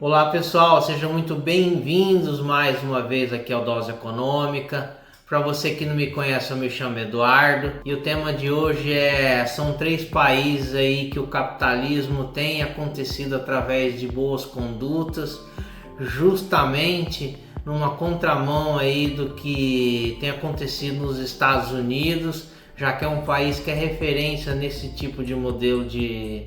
Olá pessoal, sejam muito bem-vindos mais uma vez aqui ao Dose Econômica. Para você que não me conhece, eu me chamo Eduardo e o tema de hoje são 3 países aí que o capitalismo tem acontecido através de boas condutas, justamente numa contramão aí do que tem acontecido nos Estados Unidos, já que é um país que é referência nesse tipo de modelo de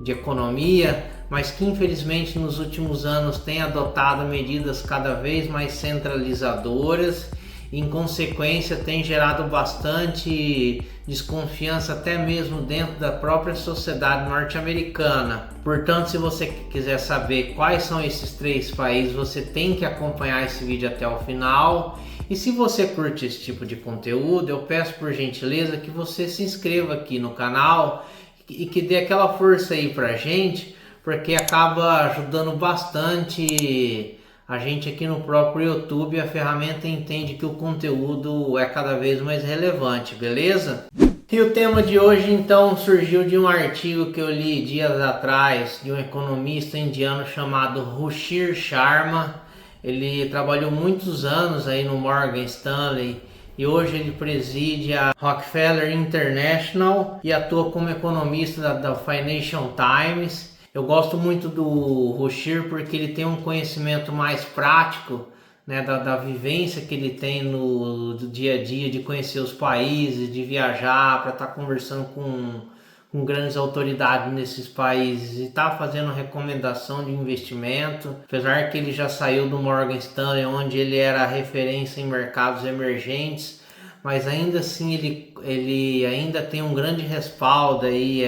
economia, mas que infelizmente nos últimos anos tem adotado medidas cada vez mais centralizadoras e, em consequência, tem gerado bastante desconfiança até mesmo dentro da própria sociedade norte-americana. Portanto, se você quiser saber quais são esses 3 países, você tem que acompanhar esse vídeo até o final. E se você curte esse tipo de conteúdo, eu peço por gentileza que você se inscreva aqui no canal e que dê aquela força aí pra gente, porque acaba ajudando bastante a gente aqui no próprio YouTube. A ferramenta entende que o conteúdo é cada vez mais relevante, beleza? E o tema de hoje então surgiu de um artigo que eu li dias atrás de um economista indiano chamado Ruchir Sharma. Ele trabalhou muitos anos aí no Morgan Stanley e hoje ele preside a Rockefeller International e atua como economista da Financial Times. Eu gosto muito do Ruchir porque ele tem um conhecimento mais prático, né, da vivência que ele tem no do dia a dia, de conhecer os países, de viajar para estar conversando com grandes autoridades nesses países e está fazendo recomendação de investimento. Apesar que ele já saiu do Morgan Stanley, onde ele era referência em mercados emergentes, mas ainda assim ele ainda tem um grande respaldo aí,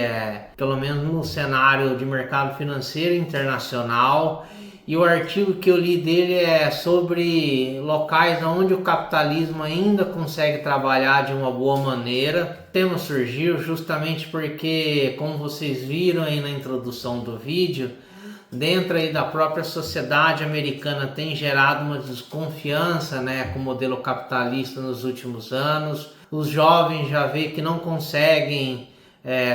pelo menos no cenário de mercado financeiro internacional. E o artigo que eu li dele é sobre locais onde o capitalismo ainda consegue trabalhar de uma boa maneira. O tema surgiu justamente porque, como vocês viram aí na introdução do vídeo, dentro aí da própria sociedade americana tem gerado uma desconfiança, né, com o modelo capitalista nos últimos anos. Os jovens já vê que não conseguem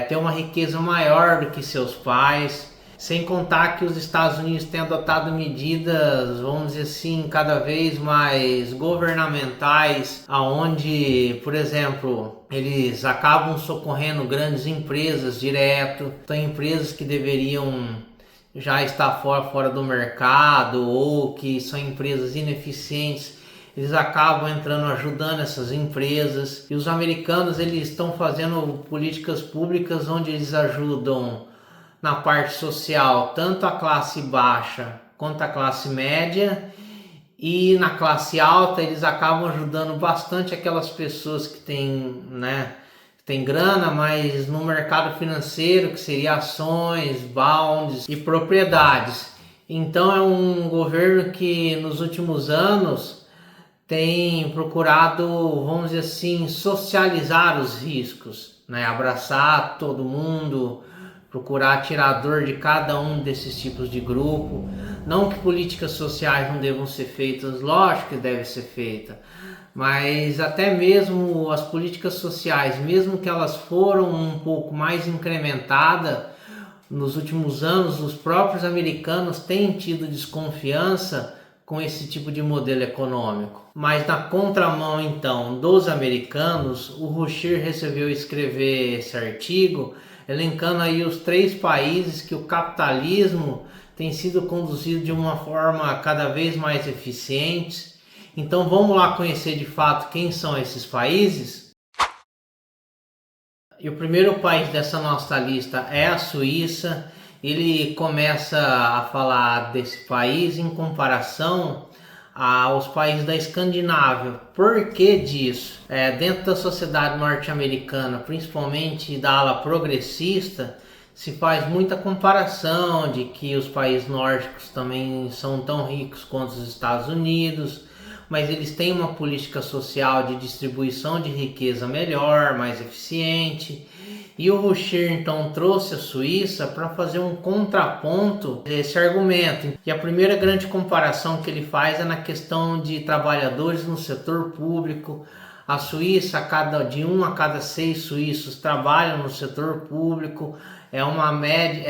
ter uma riqueza maior do que seus pais. Sem contar que os Estados Unidos têm adotado medidas, vamos dizer assim, cada vez mais governamentais, aonde, por exemplo, eles acabam socorrendo grandes empresas direto. Então, empresas que deveriam já estar fora do mercado ou que são empresas ineficientes, eles acabam entrando, ajudando essas empresas. E os americanos, eles estão fazendo políticas públicas onde eles ajudam na parte social, tanto a classe baixa quanto a classe média, e na classe alta eles acabam ajudando bastante aquelas pessoas que têm, né, tem grana, mas no mercado financeiro, que seria ações, bonds e propriedades. Então é um governo que nos últimos anos tem procurado, vamos dizer assim, socializar os riscos, né, abraçar todo mundo, procurar tirar a dor de cada um desses tipos de grupo. Não que políticas sociais não devam ser feitas, lógico que deve ser feita, mas até mesmo as políticas sociais, mesmo que elas foram um pouco mais incrementadas nos últimos anos, os próprios americanos têm tido desconfiança com esse tipo de modelo econômico. Mas na contramão então dos americanos, o Ruchir resolveu escrever esse artigo elencando aí os 3 países que o capitalismo tem sido conduzido de uma forma cada vez mais eficiente. Então vamos lá conhecer de fato quem são esses países. E o primeiro país dessa nossa lista é a Suíça. Ele começa a falar desse país em comparação aos países da Escandinávia. Por que disso? Dentro da sociedade norte-americana, principalmente da ala progressista, se faz muita comparação de que os países nórdicos também são tão ricos quanto os Estados Unidos, mas eles têm uma política social de distribuição de riqueza melhor, mais eficiente. E o Ruchir então trouxe a Suíça para fazer um contraponto desse argumento. E a primeira grande comparação que ele faz é na questão de trabalhadores no setor público. A Suíça, de 1 a cada 6 suíços trabalham no setor público. é uma média,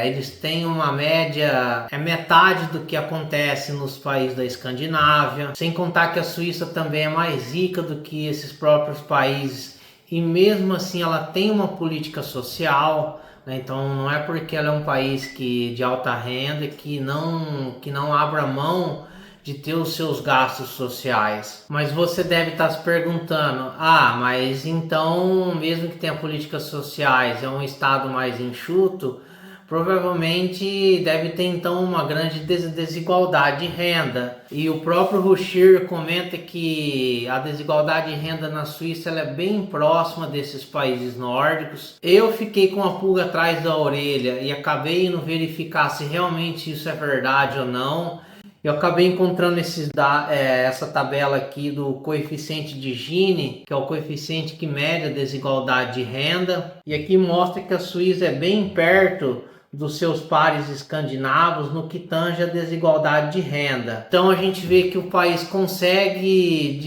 eles têm uma média, é metade do que acontece nos países da Escandinávia, sem contar que a Suíça também é mais rica do que esses próprios países, e mesmo assim ela tem uma política social, né? Então não é porque ela é um país de alta renda que não abra mão de ter os seus gastos sociais. Mas você deve estar se perguntando, mas então, mesmo que tenha políticas sociais, é um estado mais enxuto, provavelmente deve ter então uma grande desigualdade de renda. E o próprio Ruchir comenta que a desigualdade de renda na Suíça ela é bem próxima desses países nórdicos. Eu fiquei com a pulga atrás da orelha e acabei indo verificar se realmente isso é verdade ou não. Eu acabei encontrando essa tabela aqui do coeficiente de Gini, que é o coeficiente que mede a desigualdade de renda. E aqui mostra que a Suíça é bem perto dos seus pares escandinavos no que tange a desigualdade de renda. Então a gente vê que o país consegue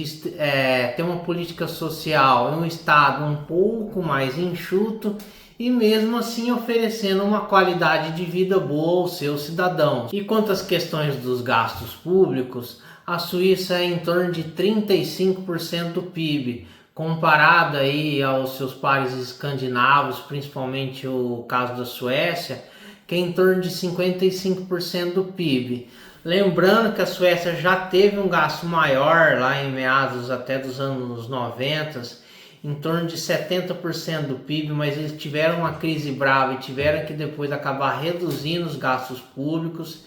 ter uma política social em um estado um pouco mais enxuto e mesmo assim oferecendo uma qualidade de vida boa aos seus cidadãos. E quanto às questões dos gastos públicos, a Suíça é em torno de 35% do PIB, comparado aí aos seus pares escandinavos, principalmente o caso da Suécia, que é em torno de 55% do PIB. Lembrando que a Suécia já teve um gasto maior lá em meados até dos anos 90, em torno de 70% do PIB, mas eles tiveram uma crise brava e tiveram que depois acabar reduzindo os gastos públicos.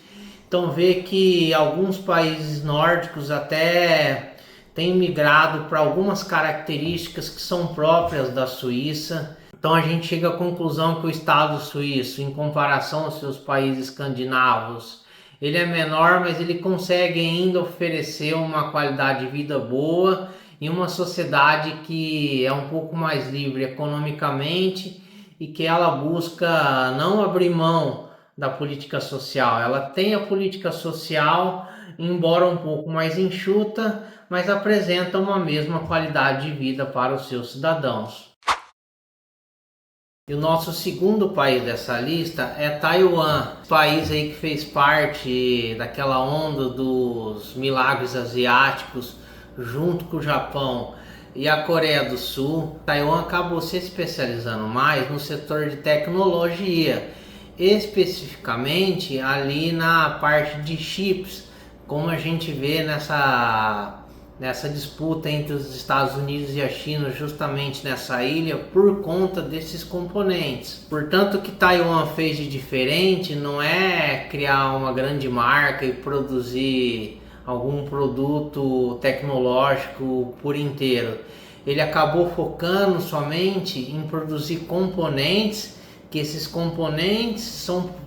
Então vê que alguns países nórdicos até têm migrado para algumas características que são próprias da Suíça. Então a gente chega à conclusão que o Estado suíço, em comparação aos seus países escandinavos, ele é menor, mas ele consegue ainda oferecer uma qualidade de vida boa em uma sociedade que é um pouco mais livre economicamente e que ela busca não abrir mão da política social. Ela tem a política social, embora um pouco mais enxuta, mas apresenta uma mesma qualidade de vida para os seus cidadãos. E o nosso segundo país dessa lista é Taiwan, país aí que fez parte daquela onda dos milagres asiáticos, junto com o Japão e a Coreia do Sul. Taiwan acabou se especializando mais no setor de tecnologia, especificamente ali na parte de chips, como a gente vê nessa disputa entre os Estados Unidos e a China, justamente nessa ilha, por conta desses componentes. Portanto, o que Taiwan fez de diferente não é criar uma grande marca e produzir algum produto tecnológico por inteiro. Ele acabou focando somente em produzir componentes, que esses componentes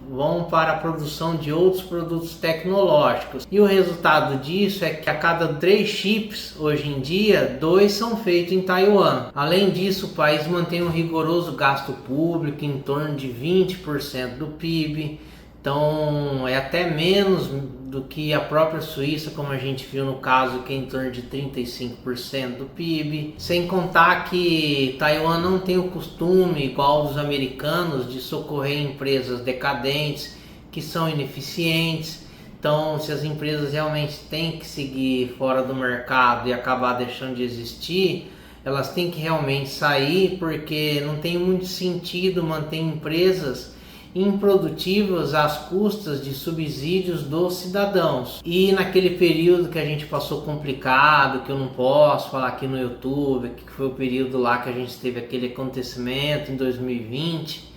vão para a produção de outros produtos tecnológicos. E o resultado disso é que a cada 3 chips, hoje em dia, 2 são feitos em Taiwan. Além disso, o país mantém um rigoroso gasto público em torno de 20% do PIB. Então é até menos do que a própria Suíça, como a gente viu no caso, que é em torno de 35% do PIB. Sem contar que Taiwan não tem o costume, igual dos americanos, de socorrer empresas decadentes, que são ineficientes. Então, se as empresas realmente têm que seguir fora do mercado e acabar deixando de existir, elas têm que realmente sair, porque não tem muito sentido manter empresas improdutivas às custas de subsídios dos cidadãos. E naquele período que a gente passou complicado, que eu não posso falar aqui no YouTube, que foi o período lá que a gente teve aquele acontecimento em 2020,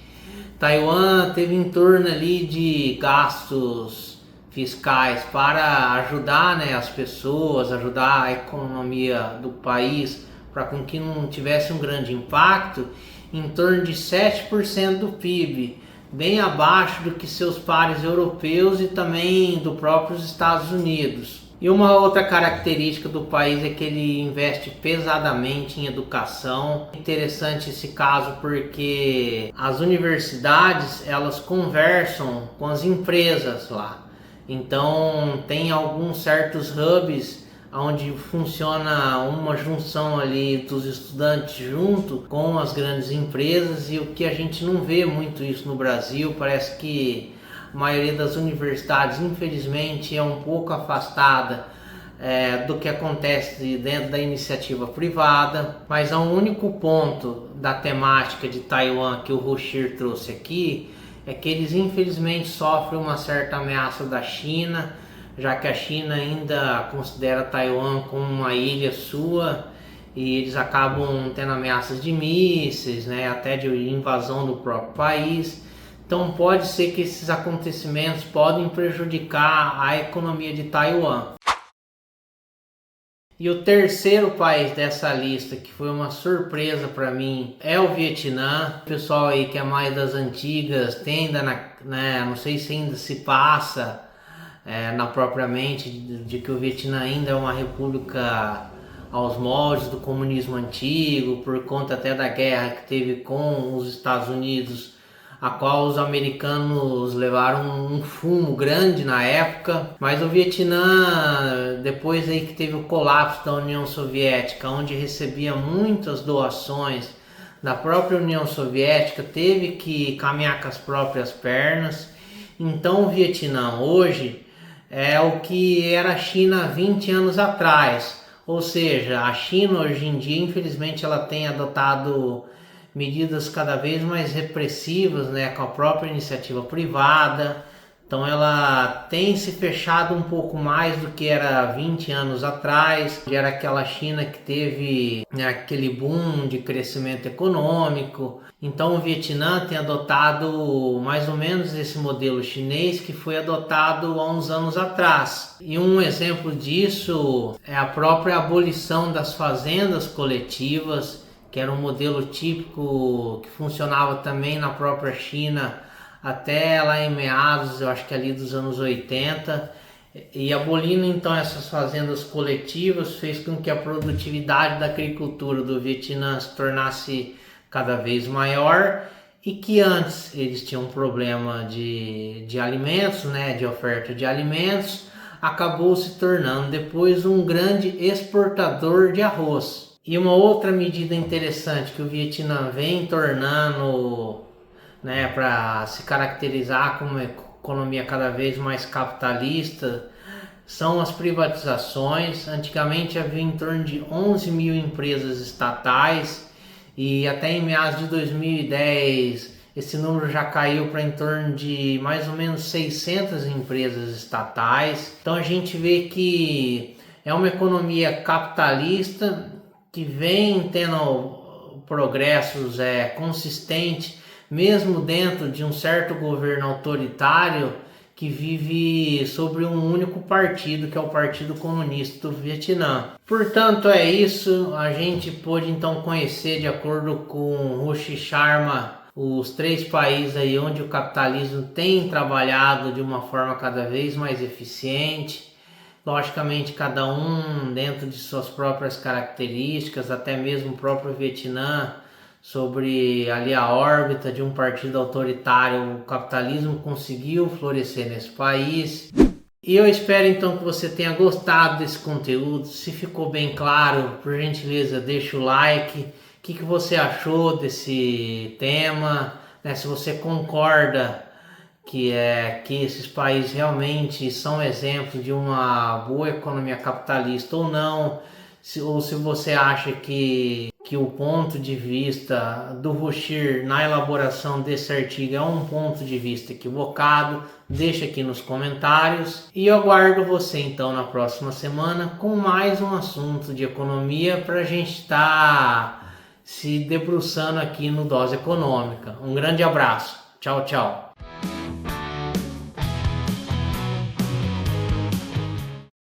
Taiwan teve em torno ali de gastos fiscais para ajudar, as pessoas, ajudar a economia do país, para com que não tivesse um grande impacto, em torno de 7% do PIB, bem abaixo do que seus pares europeus e também do próprios Estados Unidos. E uma outra característica do país é que ele investe pesadamente em educação. Interessante esse caso porque as universidades, elas conversam com as empresas lá. Então tem alguns certos hubs onde funciona uma junção ali dos estudantes junto com as grandes empresas, e o que a gente não vê muito isso no Brasil. Parece que a maioria das universidades, infelizmente, é um pouco afastada do que acontece dentro da iniciativa privada. Mas há um único ponto da temática de Taiwan que o Ruchir trouxe aqui, é que eles infelizmente sofrem uma certa ameaça da China, já que a China ainda considera Taiwan como uma ilha sua, e eles acabam tendo ameaças de mísseis, né, até de invasão do próprio país. Então pode ser que esses acontecimentos podem prejudicar a economia de Taiwan. E o terceiro país dessa lista, que foi uma surpresa para mim, é o Vietnã. O pessoal aí que é mais das antigas tende, né, não sei se ainda se passa na própria mente de que o Vietnã ainda é uma república aos moldes do comunismo antigo, por conta até da guerra que teve com os Estados Unidos, a qual os americanos levaram um fumo grande na época. Mas o Vietnã, depois aí que teve o colapso da União Soviética, onde recebia muitas doações da própria União Soviética, teve que caminhar com as próprias pernas. Então o Vietnã hoje é o que era a China há 20 anos atrás. Ou seja, a China hoje em dia, infelizmente, ela tem adotado medidas cada vez mais repressivas, né, com a própria iniciativa privada. Então ela tem se fechado um pouco mais do que era 20 anos atrás, que era aquela China que teve, né, aquele boom de crescimento econômico. Então o Vietnã tem adotado mais ou menos esse modelo chinês que foi adotado há uns anos atrás. E um exemplo disso é a própria abolição das fazendas coletivas, que era um modelo típico que funcionava também na própria China até lá em meados, eu acho que ali dos anos 80, e abolindo então essas fazendas coletivas fez com que a produtividade da agricultura do Vietnã se tornasse cada vez maior, e que antes eles tinham um problema de alimentos, né, de oferta de alimentos, acabou se tornando depois um grande exportador de arroz. E uma outra medida interessante que o Vietnã vem tornando, né, para se caracterizar como uma economia cada vez mais capitalista, são as privatizações. Antigamente havia em torno de 11 mil empresas estatais, e até em meados de 2010 esse número já caiu para em torno de mais ou menos 600 empresas estatais. Então a gente vê que é uma economia capitalista que vem tendo progressos consistentes, mesmo dentro de um certo governo autoritário que vive sobre um único partido, que é o Partido Comunista do Vietnã. Portanto, é isso. A gente pôde então conhecer, de acordo com Ruchir Sharma, os 3 países aí onde o capitalismo tem trabalhado de uma forma cada vez mais eficiente. Logicamente, cada um dentro de suas próprias características, até mesmo o próprio Vietnã, sobre ali a órbita de um partido autoritário, o capitalismo conseguiu florescer nesse país. E eu espero então que você tenha gostado desse conteúdo. Se ficou bem claro, por gentileza, deixa o like. O que você achou desse tema, né? Se você concorda que esses países realmente são exemplos de uma boa economia capitalista ou não, ou se você acha que o ponto de vista do Ruchir na elaboração desse artigo é um ponto de vista equivocado, deixa aqui nos comentários. E eu aguardo você então na próxima semana com mais um assunto de economia para a gente estar se debruçando aqui no Dose Econômica. Um grande abraço, tchau, tchau.